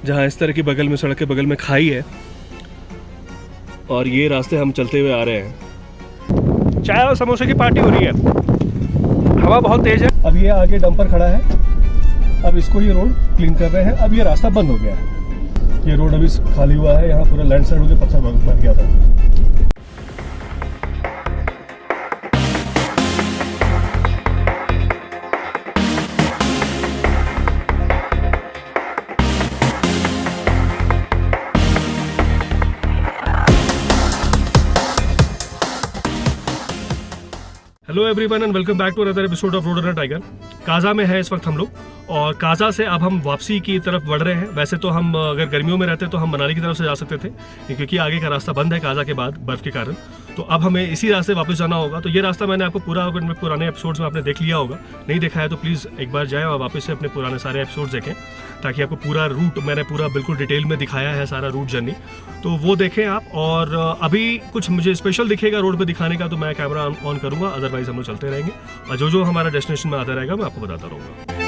जहाँ इस तरह की बगल में, सड़क के बगल में खाई है और ये रास्ते हम चलते हुए आ रहे हैं। चाय और समोसे की पार्टी हो रही है। हवा बहुत तेज है। अब ये आगे डंपर खड़ा है, अब इसको ये रोड क्लीन कर रहे हैं। अब ये रास्ता बंद हो गया है, ये रोड अभी खाली हुआ है। यहाँ पूरा लैंडस्लाइड होकर पत्थर भर गया था। Hello everyone and welcome back to another episode of road runner tiger. Kaza में है इस वक्त हम लोग, और काजा से अब हम वापसी की तरफ बढ़ रहे हैं। वैसे तो हम अगर गर्मियों में रहते तो हम मनाली की तरफ से जा सकते थे, क्योंकि आगे का रास्ता बंद है काजा के बाद बर्फ के कारण। तो अब हमें इसी रास्ते वापस जाना होगा। तो ये रास्ता मैंने आपको पूरा पुराने एपिसोड्स में आपने देख लिया होगा। नहीं देखा है तो प्लीज़ एक बार जाएँ और वापस से अपने पुराने सारे एपिसोड्स देखें, ताकि आपको पूरा रूट मैंने पूरा बिल्कुल डिटेल में दिखाया है, सारा रूट जर्नी। तो वो देखें आप। और अभी कुछ मुझे स्पेशल दिखेगा रोड पे दिखाने का तो मैं कैमरा ऑन करूँगा, अदरवाइज हम लोग चलते रहेंगे और जो हमारा डेस्टिनेशन में आता रहेगा मैं आपको बताता रहूँगा।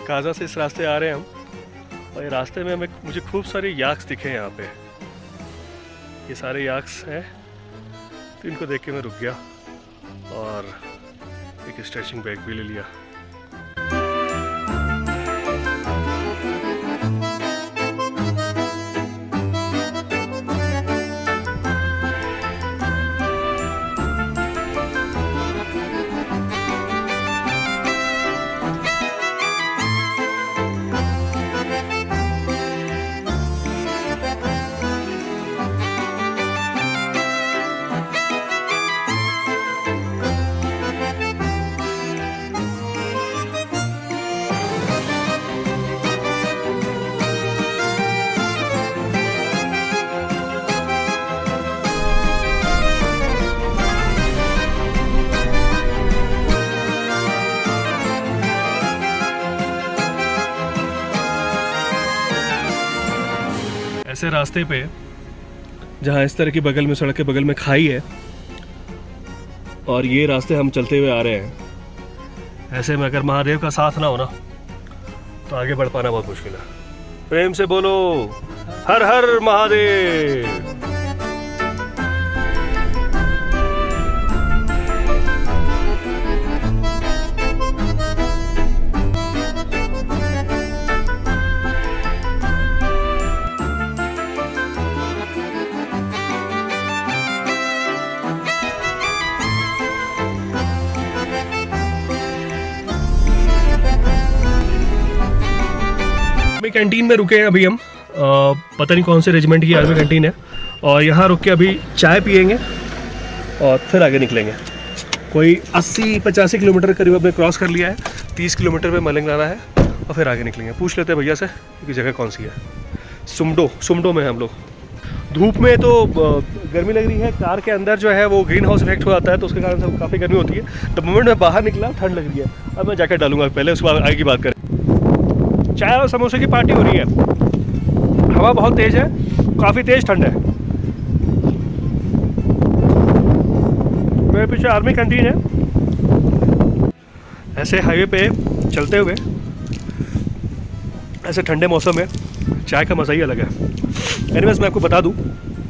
काजा से इस रास्ते आ रहे हैं हम, और ये रास्ते में मुझे खूब सारे याक्स दिखे यहाँ पे। ये सारे याक्स हैं, तो इनको देख के मैं रुक गया और एक स्ट्रेचिंग बैग भी ले लिया। ऐसे रास्ते पे जहाँ इस तरह की बगल में, सड़क के बगल में खाई है और ये रास्ते हम चलते हुए आ रहे हैं। ऐसे में अगर महादेव का साथ ना हो ना तो आगे बढ़ पाना बहुत मुश्किल है। प्रेम से बोलो हर हर महादेव। कैंटीन में रुके हैं अभी हम, पता नहीं कौन से रेजिमेंट की आर्मी कैंटीन है, और यहाँ रुक के अभी चाय पियेंगे और फिर आगे निकलेंगे। कोई 80-85 किलोमीटर करीब हमने क्रॉस कर लिया है। 30 किलोमीटर पे मलिंग लाना है और फिर आगे निकलेंगे। पूछ लेते हैं भैया से कि जगह कौन सी है। सुमडो में हम लोग। धूप में तो गर्मी लग रही है, कार के अंदर जो है वो ग्रीन हाउस इफेक्ट हो जाता है, तो उसके कारण से काफ़ी गर्मी होती है। तो मोमेंट में बाहर निकला ठंड लग रही है। अब मैं जैकेट डालूंगा पहले, उसके बाद आगे की बात करें। चाय और समोसे की पार्टी हो रही है। हवा बहुत तेज है, काफ़ी तेज ठंड है। मेरे पीछे आर्मी कैंटीन है। ऐसे हाईवे पे चलते हुए ऐसे ठंडे मौसम में चाय का मज़ा ही अलग है। एनीवेज मैं आपको बता दूं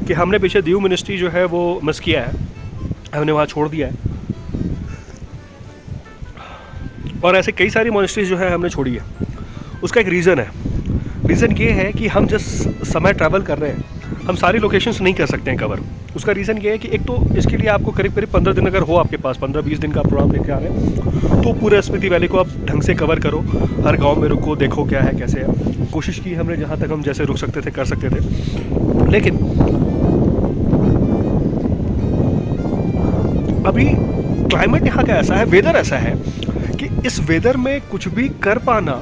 कि हमने पीछे दीव मिनिस्ट्री जो है वो मिस किया है, हमने वहाँ छोड़ दिया है। और ऐसे कई सारी मॉनेस्ट्रीज जो है हमने छोड़ी है। उसका एक रीज़न है। रीज़न ये है कि हम जिस समय ट्रैवल कर रहे हैं हम सारी लोकेशंस नहीं कर सकते हैं कवर। उसका रीज़न ये है कि एक तो इसके लिए आपको करीब 15 दिन अगर हो आपके पास, 15-20 दिन का प्रोग्राम लेके आ रहे हैं, तो पूरे स्पीति वैली को आप ढंग से कवर करो। हर गांव में रुको, देखो क्या है कैसे है। कोशिश की हमने जहाँ तक हम जैसे रुक सकते थे कर सकते थे, लेकिन अभी क्लाइमेट यहाँ का ऐसा है, वेदर ऐसा है कि इस वेदर में कुछ भी कर पाना।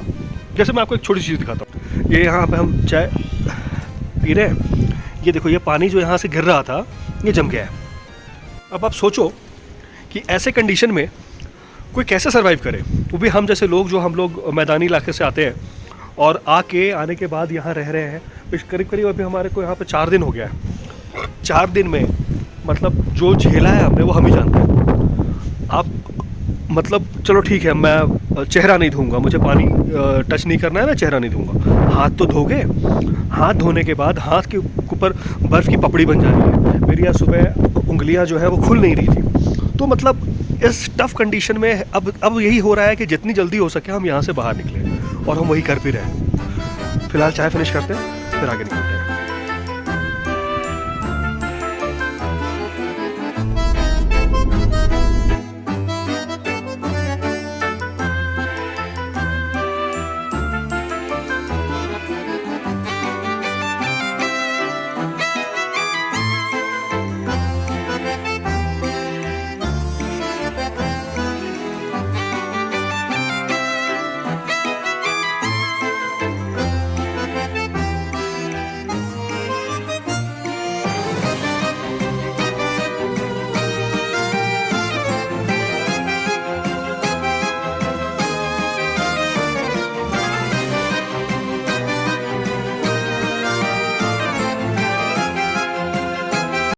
जैसे मैं आपको एक छोटी चीज़ दिखाता हूँ। ये यहाँ पे हम चाय पी रहे हैं। ये देखो, ये पानी जो यहाँ से गिर रहा था ये जम गया है। अब आप सोचो कि ऐसे कंडीशन में कोई कैसे सरवाइव करे, वो भी हम जैसे लोग, जो हम लोग मैदानी इलाके से आते हैं और आने के बाद यहाँ रह रहे हैं। करीब करीब अभी हमारे को यहाँ पे 4 दिन हो गया है। 4 दिन में मतलब जो झेला है हमने वो हम ही जानते हैं। आप मतलब चलो ठीक है, मैं चेहरा नहीं धोऊंगा, मुझे पानी टच नहीं करना है, मैं चेहरा नहीं धोऊंगा। हाथ तो धोगे, हाथ धोने के बाद हाथ के ऊपर बर्फ़ की पपड़ी बन जा रही है। मेरी आज सुबह उंगलियां जो है वो खुल नहीं रही थी। तो मतलब इस टफ़ कंडीशन में अब यही हो रहा है कि जितनी जल्दी हो सके हम यहाँ से बाहर निकलें, और हम वही कर भी रहे हैं। फ़िलहाल चाय फिनिश करते हैं, फिर आगे निकलते हैं।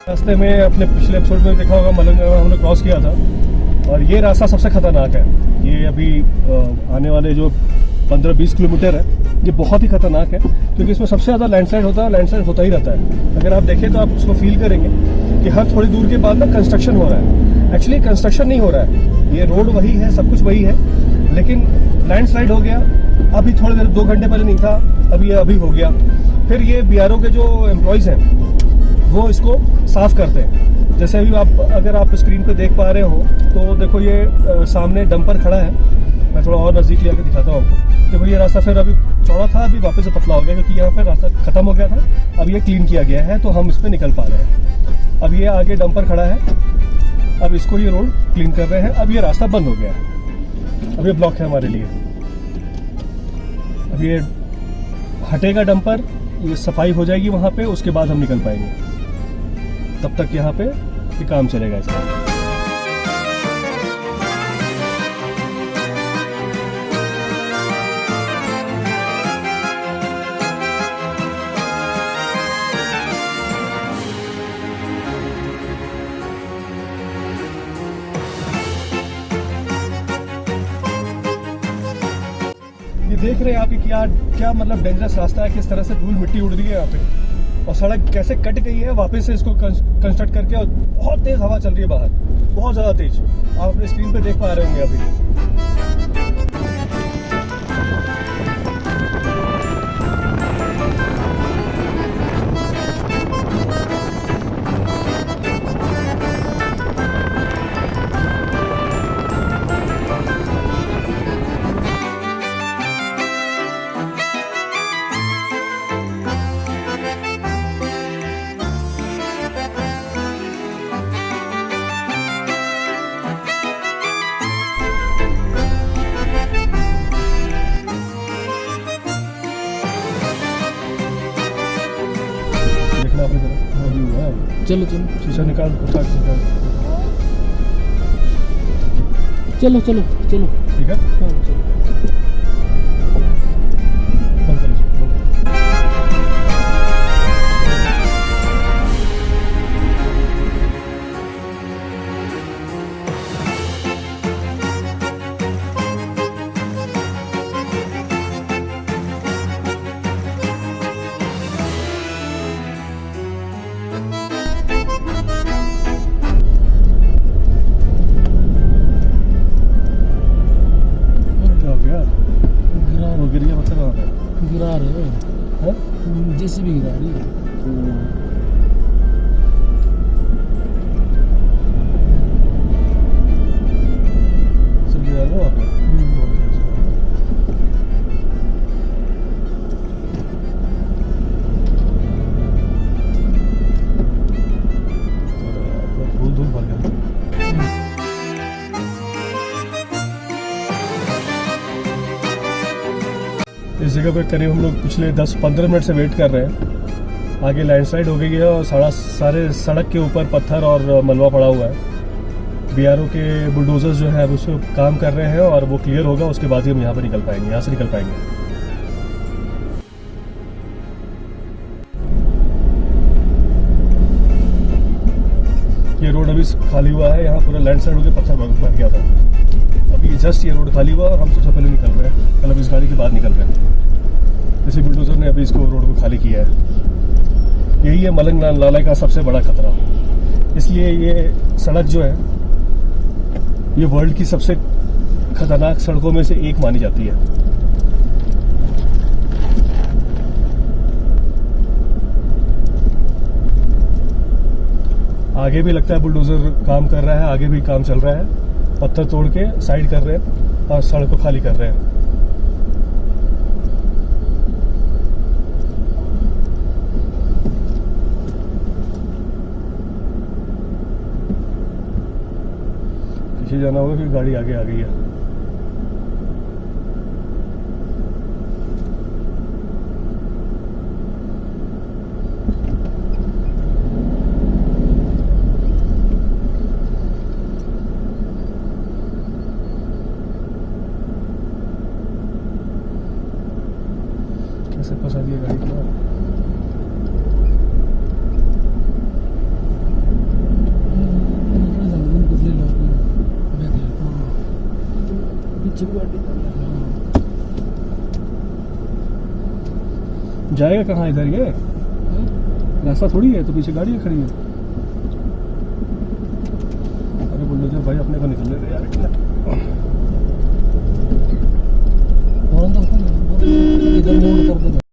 रास्ते में अपने पिछले एपिसोड में देखा होगा, मलंगा हमने क्रॉस किया था, और ये रास्ता सबसे ख़तरनाक है। ये अभी आने वाले जो 15-20 किलोमीटर है, ये बहुत ही ख़तरनाक है, क्योंकि इसमें सबसे ज़्यादा लैंडस्लाइड होता है। लैंडस्लाइड होता ही रहता है। अगर आप देखें तो आप उसको फील करेंगे कि हर थोड़ी दूर के बाद ना कंस्ट्रक्शन हो रहा है। एक्चुअली कंस्ट्रक्शन नहीं हो रहा है, ये रोड वही है, सब कुछ वही है, लेकिन लैंडस्लाइड हो गया। अभी थोड़ी देर 2 घंटे पहले नहीं था, अभी हो गया। फिर ये BRO के जो एम्प्लॉयज़ हैं वो इसको साफ़ करते हैं। जैसे अभी अगर आप स्क्रीन पे देख पा रहे हो तो देखो, ये सामने डंपर खड़ा है। मैं थोड़ा और नज़दीक लेकर दिखाता हूँ आपको। देखो, ये रास्ता फिर अभी चौड़ा था, अभी वापस से पतला हो गया, क्योंकि यहाँ पर रास्ता ख़त्म हो गया था। अब ये क्लीन किया गया है, तो हम इस पर निकल पा रहे हैं। अब ये आगे डंपर खड़ा है, अब इसको ये रोड क्लीन कर रहे हैं। अब ये रास्ता बंद हो गया है, अब ये ब्लॉक है हमारे लिए। अब ये हटेगा डंपर, ये सफाई हो जाएगी वहाँ पे, उसके बाद हम निकल पाएंगे। तब तक यहाँ पे ये काम चलेगा इसका। ये देख रहे हैं आप कि क्या मतलब डेंजरस रास्ता है, किस तरह से धूल मिट्टी उड़ रही है यहाँ पे, और सड़क कैसे कट गई है वापस से इसको कंस्ट्रक्ट करके। और बहुत तेज हवा चल रही है बाहर, बहुत ज़्यादा तेज, आप अपने स्क्रीन पे देख पा रहे होंगे अभी। चलो चलो शीशा निकाल, उठा के निकाल। चलो चलो चलो, ठीक है, हाँ चलो। बंद कर लो, बंद कर। गिर गया मतलब वहाँ पे गिरा रहे हैं, जैसे भी गिरा रही है। सब गिरा रहे हो वहाँ पे। धूल धूल भर गया। इस जगह पे करीब हम लोग पिछले 10-15 मिनट से वेट कर रहे हैं, आगे लैंडस्लाइड हो गई है और सारे सड़क के ऊपर पत्थर और मलबा पड़ा हुआ है। बीआरओ के बुलडोजर्स जो है अब उस पर काम कर रहे हैं और वो क्लियर होगा, उसके बाद ही हम यहाँ पर निकल पाएंगे, यहाँ से निकल पाएंगे। ये रोड अभी खाली हुआ है, यहाँ पूरा लैंडस्लाइड होकर पत्थर भर गया था। अभी जस्ट ये रोड खाली हुआ और हम सबसे पहले निकल रहे हैं, मतलब इस गाड़ी के बाद निकल रहे हैं। इसी बुलडोजर ने अभी इसको रोड को खाली किया है। यही है मलंग नाले का सबसे बड़ा खतरा। इसलिए ये सड़क जो है ये वर्ल्ड की सबसे खतरनाक सड़कों में से एक मानी जाती है। आगे भी लगता है बुलडोजर काम कर रहा है, आगे भी काम चल रहा है। पत्थर तोड़ के साइड कर रहे हैं और सड़क को खाली कर रहे हैं। पीछे जाना होगा कि गाड़ी आगे आ गई है। कैसे फंसा दिया गाड़ी को। जाएगा कहाँ इधर? ये रास्ता थोड़ी है, तो पीछे गाड़ी खड़ी है। अरे बुलडोजर भाई अपने को निकलने दे यार। इधर मोड़ कर दे।